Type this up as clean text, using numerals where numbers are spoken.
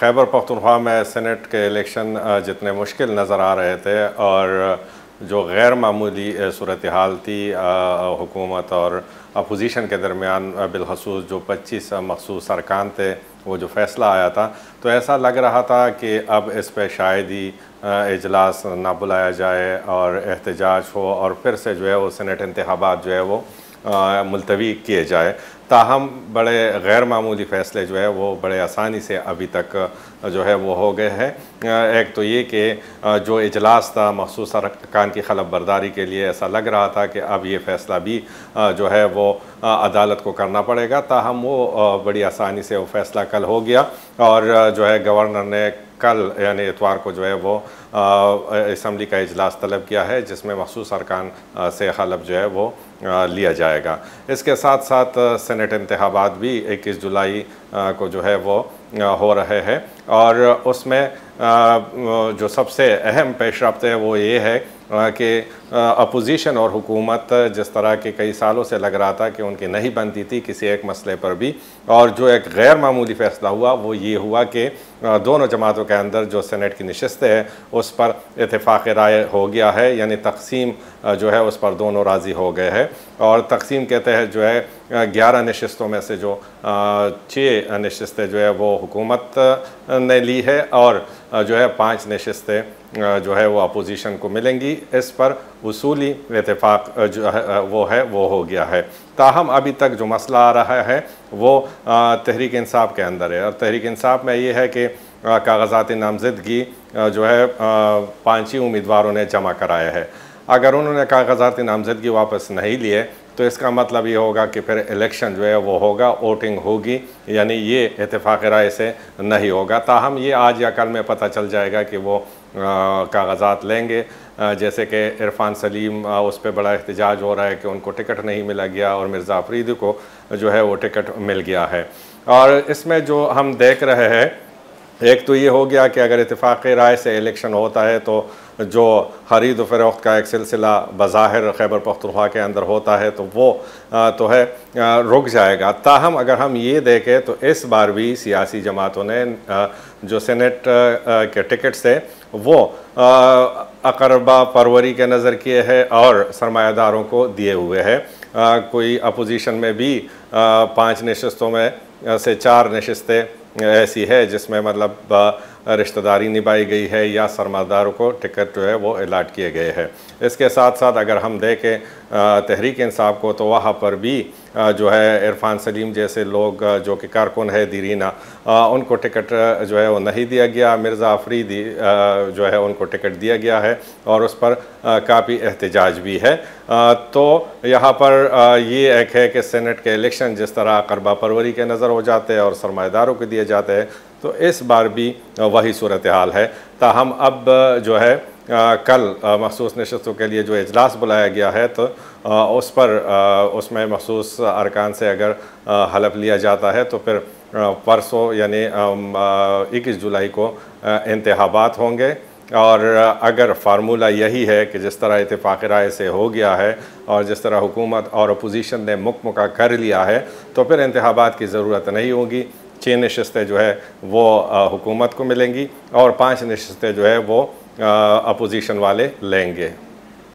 खैबर पख्तूनख्वा में सेनेट के इलेक्शन जितने मुश्किल नज़र आ रहे थे और जो गैर मामूली सूरत हाल थी हुकूमत और अपोजिशन के दरमियान, बिलखसूस जो 25 मखसूस अरकान थे, वो जो फ़ैसला आया था, तो ऐसा लग रहा था कि अब इस पर शायद ही इजलास ना बुलाया जाए और एहतजाज हो और फिर से जो है वो सेनेट इंतखाबात जो है वो मुलतवी किए जाए। ताहम बड़े गैर मामूली फ़ैसले जो है वो बड़े आसानी से अभी तक जो है वो हो गए हैं। एक तो ये कि जो इजलास था मखसूस अरकान की खलफ बरदारी के लिए, ऐसा लग रहा था कि अब ये फ़ैसला भी जो है वो अदालत को करना पड़ेगा। ताहम वो बड़ी आसानी से वो फ़ैसला कल हो गया और जो है गवर्नर ने कल यानी इतवार को जो है वो असम्बली का इजलास तलब किया है, जिसमें मखसूस अरकान से खलफ जो है वो लिया जाएगा। इसके साथ साथ सेनेट इंतखाबात भी 21 जुलाई को जो है वो हो रहे हैं और उसमें जो सबसे अहम पेशरफ्त है वो ये है कि अपोजिशन और हुकूमत जिस तरह के कई सालों से लग रहा था कि उनकी नहीं बनती थी किसी एक मसले पर भी, और जो एक गैर मामूली फ़ैसला हुआ वो ये हुआ कि दोनों जमातों के अंदर जो सेनेट की नशस्तें हैं उस पर इत्तेफाक राय हो गया है, यानी तकसीम जो है उस पर दोनों राज़ी हो गए हैं। और तकसीम के तहत जो है 11 नशस्तों में से जो 6 नशस्तें जो है वो हुकूमत ने ली है और जो है 5 नशस्तें जो है वो अपोजिशन को मिलेंगी। इस पर उसूली इत्तेफाक जो है वो हो गया है। ताहम अभी तक जो मसला आ रहा है वो तहरीक इंसाफ के अंदर है और तहरीक इंसाफ में ये है कि कागजात नामजदगी जो है 5 ही उम्मीदवारों ने जमा कराया है। अगर उन्होंने कागजात नामजदगी वापस नहीं लिए तो इसका मतलब ये होगा कि फिर इलेक्शन जो है वो होगा, वोटिंग होगी, यानी ये इत्तेफाक राय से नहीं होगा। ताहम ये आज या कल में पता चल जाएगा कि वो कागजात लेंगे। जैसे कि इरफान सलीम, उस पर बड़ा एहतजाज हो रहा है कि उनको टिकट नहीं मिला गया और मिर्ज़ा अफरीदी को जो है वो टिकट मिल गया है। और इसमें जो हम देख रहे हैं, एक तो ये हो गया कि अगर इत्तेफाक राय से इलेक्शन होता है तो जो ख़रीद व फ़रोख्त का एक सिलसिला बज़ाहिर खैबर पख्तूनख्वा के अंदर होता है तो वो तो है रुक जाएगा। ताहम अगर हम ये देखें तो इस बार भी सियासी जमातों ने जो सेनेट के टिकट्स थे वो अकरबा परवरी के नज़र किए हैं और सरमायादारों को दिए हुए हैं। कोई अपोजिशन में भी 5 नशस्तों में से 4 नशस्तें ऐसी है जिसमें मतलब रिश्तेदारी निभाई गई है या सरमादारों को टिकट जो है वो अलाट किए गए हैं। इसके साथ साथ अगर हम देखें तहरीक इंसाफ को तो वहाँ पर भी जो है इरफान सलीम जैसे लोग जो कि कारकुन है दीरीना, उनको टिकट जो है वो नहीं दिया गया। मिर्ज़ा अफरीदी जो है उनको टिकट दिया गया है और उस पर काफ़ी एहतजाज भी है। तो यहाँ पर ये एक है कि सेनेट के इलेक्शन जिस तरह अकरबा परवरी के नज़र हो जाते हैं और सरमाएदारों को दिए जाते हैं, तो इस बार भी वही सूरत हाल है। ताहम अब जो है कल मखसूस नशस्तों के लिए जो इजलास बुलाया गया है तो उस पर उसमें मखसूस अरकान से अगर हलफ लिया जाता है तो फिर परसों यानी 21 जुलाई को इंतखाबात होंगे। और अगर फार्मूला यही है कि जिस तरह इत्तेफाक राय से हो गया है और जिस तरह हुकूमत और अपोजिशन ने मुकम्मल कर लिया है तो फिर इंतखाबात की ज़रूरत नहीं होगी। 6 नशस्तें जो है वो हुकूमत को मिलेंगी और 5 नशस्तें जो है वो अपोजिशन वाले लेंगे।